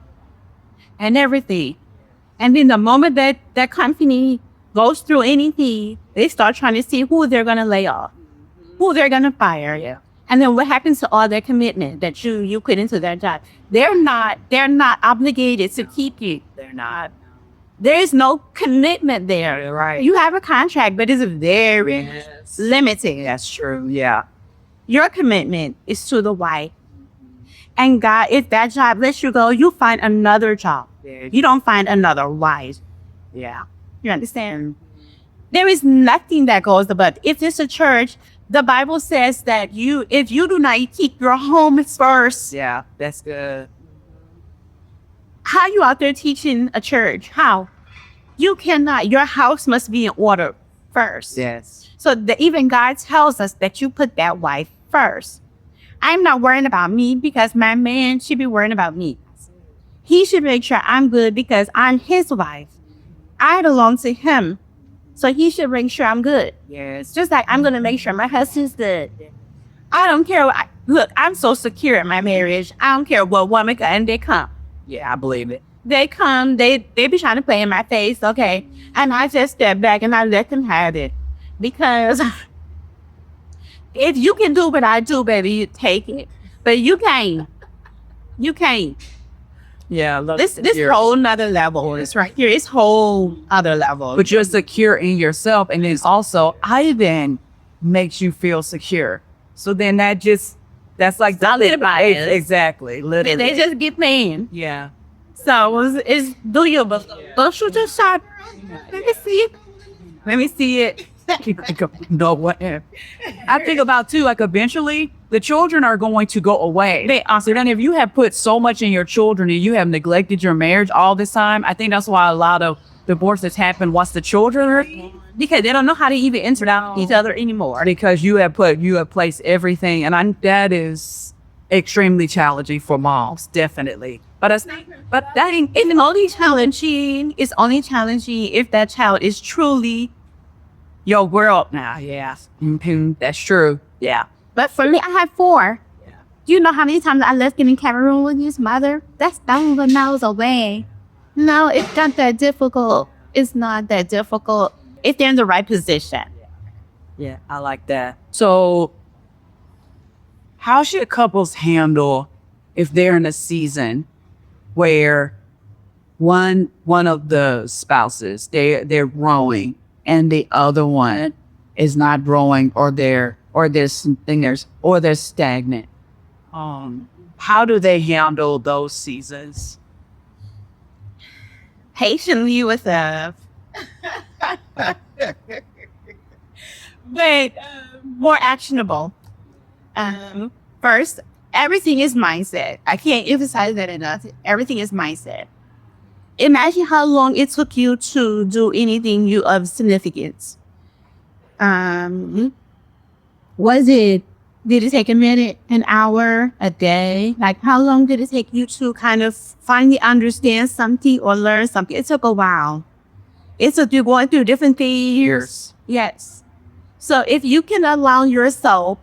and everything. And then the moment that that company goes through anything, they start trying to see who they're going to lay off, who they're going to fire. Yeah. And then what happens to all their commitment that you put into their job? They're not obligated to keep you. They're not. There is no commitment there. Right. You have a contract, but it's very limited. That's true. Yeah. Your commitment is to the wife. And God, if that job lets you go, you find another job. You don't find another wife. Yeah. You understand? There is nothing that goes above. If it's a church, The Bible says that if you do not keep your home first, Yeah, that's good. how you out there teaching a church? How? You cannot. Your house must be in order first. Yes. So even God tells us that you put that wife first. I'm not worrying about me because my man should be worrying about me. He should make sure I'm good because I'm his wife. I belong to him. So he should make sure I'm good. Yes. Just like I'm going to make sure my husband's good. I don't care. Look, I'm so secure in my marriage. I don't care what woman and they come. Yeah, I believe it. They come, they be trying to play in my face, okay? And I just step back and I let them have it. Because if you can do what I do, baby, you take it. But you can't. You can't. Yeah, I love This whole nother level. It's right here. It's whole other level. But you're secure in yourself, and it's also Ivan makes you feel secure. So then that's like exactly. Literally. They just get playing. Yeah. So it's doable. Don't shoot your shot. Let me see it. Let me see it. No, what? I think about too, like eventually the children are going to go away. They are. So then if you have put so much in your children and you have neglected your marriage all this time, I think that's why a lot of divorces happen once the children are, Because they don't know how to even interact with each other anymore. because you have placed everything, and that is extremely challenging for moms, definitely. But that ain't It's only challenging. It's only challenging if that child is truly your world now. yeah, that's true. Yeah. But for me, I have 4. Yeah. You know how many times I left him in Cameroon with his mother? That's thousands of miles away. No, it's not that difficult. It's not that difficult if they're in the right position. Yeah, I like that. So, how should couples handle if they're in a season where one of the spouses they're growing and the other one is not growing, or they're stagnant? How do they handle those seasons? Patiently with love. But more actionable. First, everything is mindset. I can't emphasize that enough. Everything is mindset. Imagine how long it took you to do anything of significance. Did it take a minute, an hour, a day? Like, how long did it take you to kind of finally understand something or learn something? It took a while. It took you going through different things. Years. Yes. So if you can allow yourself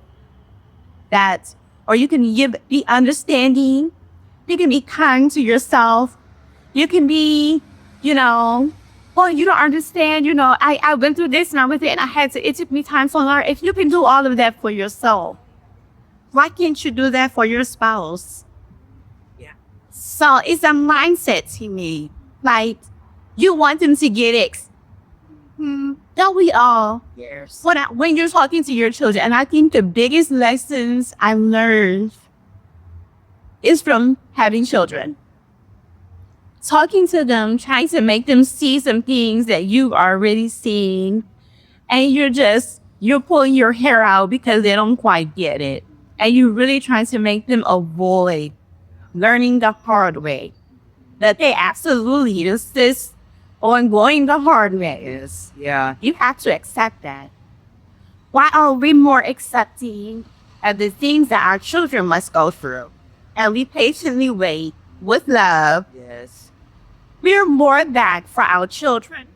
that, or you can be understanding, you can be kind to yourself, you can be, well, you don't understand, I went through this and I went through it and it took me time to learn. If you can do all of that for yourself, why can't you do that for your spouse? Yeah. So it's a mindset to me. Like, you want them to get it. Don't we all? Yes. When you're talking to your children, and I think the biggest lessons I learned is from having children. Talking to them, trying to make them see some things that you are already seeing, and you're pulling your hair out because they don't quite get it. And you're really trying to make them avoid learning the hard way. That they absolutely insist on going the hard way. Yes. Yeah. You have to accept that. Why are we more accepting of the things that our children must go through? And we patiently wait with love. Yes. We're more that for our children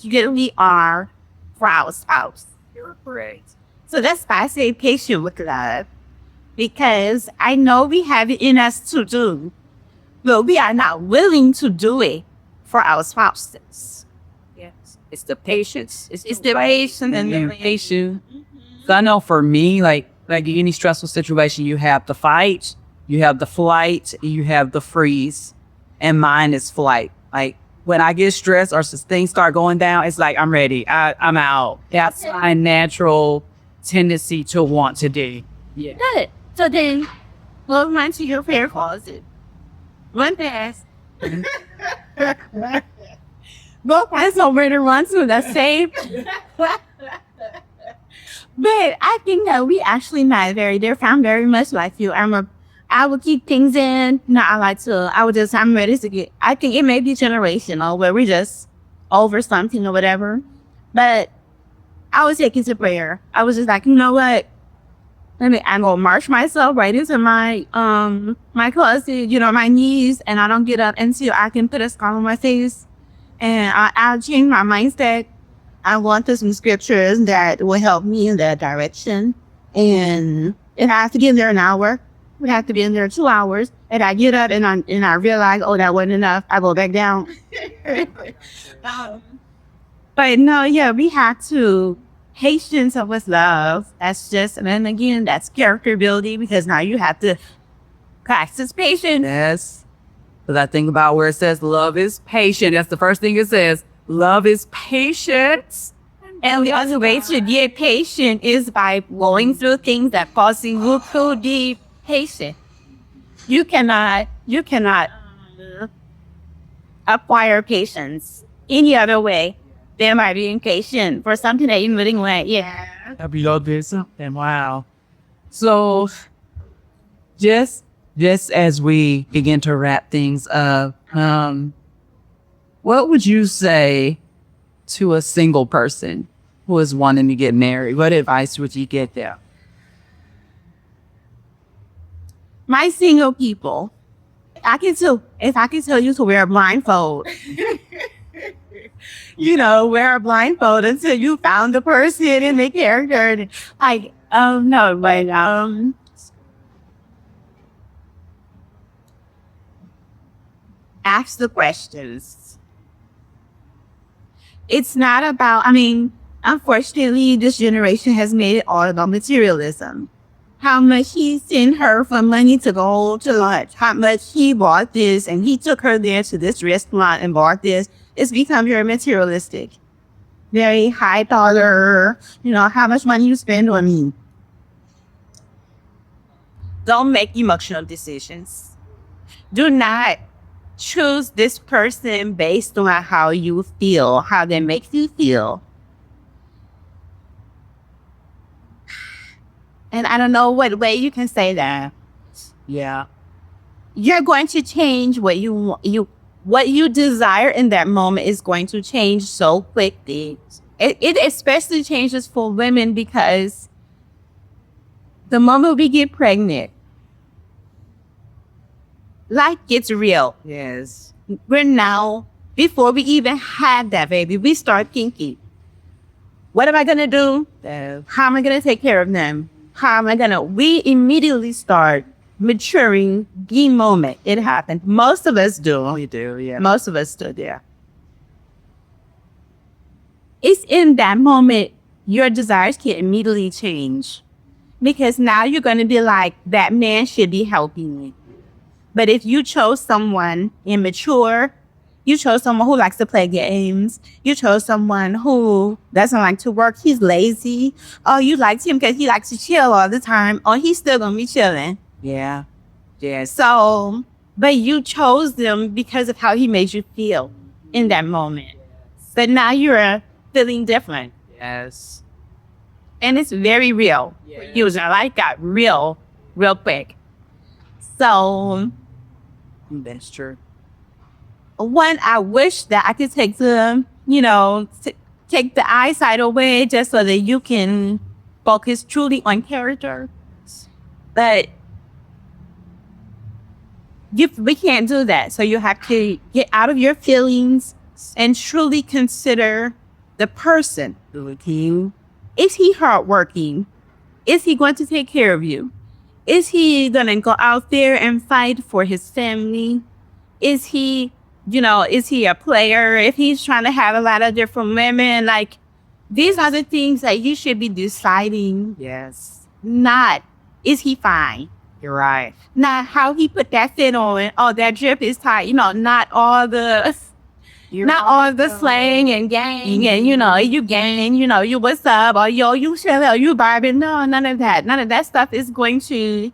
than we are for our spouse. You're great. So that's why I say patient with love. Because I know we have it in us to do, but we are not willing to do it for our spouses. Yes. It's the patience. It's the patience and the patience. So I know for me, like any stressful situation, you have the fight, you have the flight, and you have the freeze. And mine is flight. Like, when I get stressed or things start going down, it's like, I'm ready. I'm out. That's my natural tendency to want to do. Yeah. Good. So then, go run to your prayer closet. Run fast. Go find somewhere to run to that's safe. But I think that we actually not very different. I'm very much like you. I would keep things in. No, I'm ready to get, I think it may be generational where we just over something or whatever. But I was taking to prayer. I was just like, you know what? I'm gonna march myself right into my closet, my knees, and I don't get up until I can put a scar on my face. And I'll change my mindset. I want some scriptures that will help me in that direction. And if I have to be in there an hour, we have to be in there 2 hours. And I get up and I realize, oh, that wasn't enough. I go back down. But no, yeah, we have to. Patience with love. That's just, and then again, that's character building because now you have to practice patience. Yes. Because I think about where it says love is patient. That's the first thing it says. Love is patient. And the other way to be patient is by going through things that causing you to be patient. You cannot acquire patience any other way than by being patient for something that you're living with. Yeah. Happy birthday, something. Wow. So, just as we begin to wrap things up, what would you say to a single person who is wanting to get married? What advice would you get them? My single people, if I can tell you to wear a blindfold, wear a blindfold until you found the person and the character. Like, no, but ask the questions. It's not about, unfortunately, this generation has made it all about materialism. How much he sent her for money to go to lunch. How much he bought this and he took her there to this restaurant and bought this. It's become very materialistic. Very high dollar, how much money you spend on me. Don't make emotional decisions. Do not choose this person based on how you feel, how they make you feel. And I don't know what way you can say that. Yeah. You're going to change what you desire in that moment is going to change so quickly. It especially changes for women because the moment we get pregnant, life gets real. Yes. We're now, before we even had that baby, we start thinking, what am I going to do? How am I going to take care of them? We immediately start maturing the moment it happened. Most of us do. We do, yeah. Most of us do, yeah. It's in that moment your desires can immediately change. Because now you're going to be like, that man should be helping me. But if you chose someone immature, you chose someone who likes to play games, you chose someone who doesn't like to work, he's lazy, or you liked him because he likes to chill all the time, or he's still going to be chilling. Yeah. Yes. So, but you chose them because of how he made you feel in that moment. But now you're feeling different. Yes. And it's very real. Yeah. Your life got real quick. So, that's true. One, I wish that I could take take the eyesight away just so that you can focus truly on character. But we can't do that. So you have to get out of your feelings and truly consider the person. Is he hardworking? Is he going to take care of you? Is he going to go out there and fight for his family? Is he a player? If he's trying to have a lot of different women, like, these are the things that you should be deciding. Yes. Not, is he fine? You're right. Not how he put that fit on. Oh, that drip is tight. Not all the slang and gang and, you gang, you what's up? Or yo, you chill, you vibing. No, none of that. None of that stuff is going to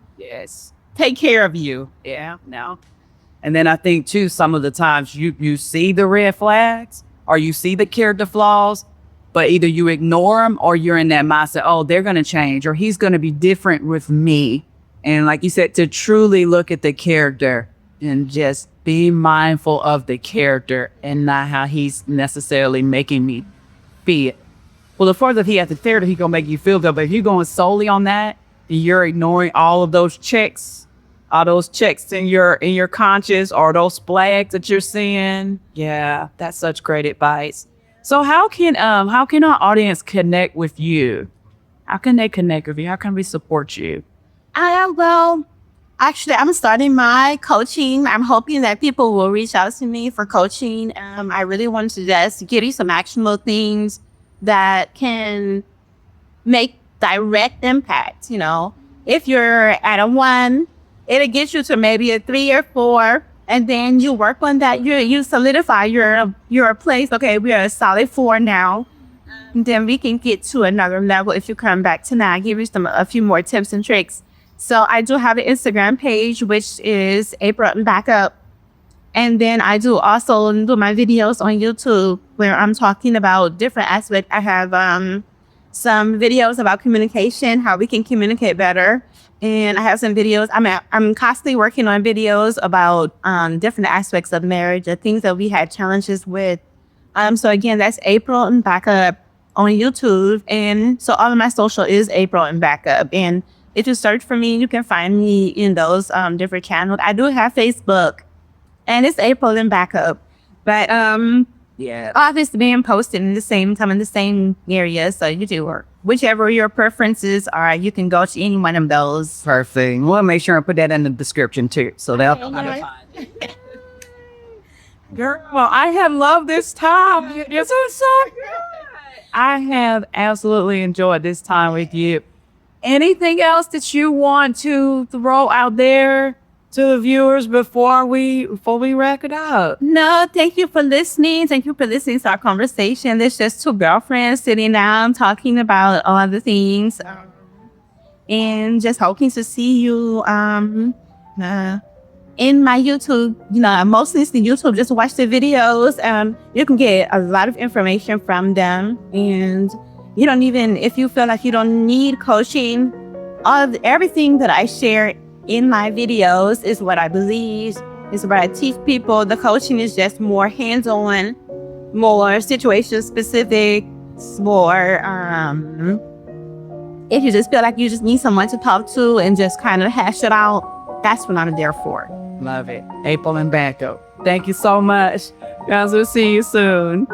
take care of you. Yeah, no. And then I think, too, some of the times you see the red flags or you see the character flaws, but either you ignore them or you're in that mindset, oh, they're going to change or he's going to be different with me. And like you said, to truly look at the character and just be mindful of the character and not how he's necessarily making me feel. Well, of course, if he has the character, he's going to make you feel good. But if you're going solely on that, you're ignoring all of those checks, all those checks in your conscience or those flags that you're seeing. Yeah, that's such great advice. So how can our audience connect with you? How can they connect with you? How can we support you? Well, actually, I'm starting my coaching. I'm hoping that people will reach out to me for coaching. I really want to just give you some actionable things that can make direct impact. You know, if you're at a 1, it'll get you to maybe a 3 or 4. And then you work on that. You solidify your place. Okay, we are a solid 4 now. And then we can get to another level if you come back tonight. I'll give you a few more tips and tricks. So I do have an Instagram page, which is April Mbakop. And then I do also do my videos on YouTube where I'm talking about different aspects. I have some videos about communication, how we can communicate better. And I have some videos. I'm constantly working on videos about different aspects of marriage, the things that we had challenges with. So again, that's April Mbakop on YouTube. And so all of my social is April Mbakop. And if you search for me, you can find me in those different channels. I do have Facebook, and it's April Mbakop. But yeah, all this being posted in the same time in the same area. So you do work. Whichever your preferences are, you can go to any one of those. Perfect. We'll make sure I put that in the description too, so they'll know how to find it. Girl, I have loved this time. This was so good. I have absolutely enjoyed this time with you. Anything else that you want to throw out there to the viewers before we wrap it up? No, thank you for listening. Thank you for listening to our conversation. There's just 2 girlfriends sitting down talking about all the things, and just hoping to see you in my YouTube. You know, mostly it's the YouTube. Just watch the videos. You can get a lot of information from them, and you don't even, if you feel like you don't need coaching, everything that I share in my videos is what I believe, is what I teach people. The coaching is just more hands-on, more situation specific, more, if you just feel like you just need someone to talk to and just kind of hash it out, that's what I'm there for. Love it. April Mbakop. Thank you so much. Guys, we'll see you soon.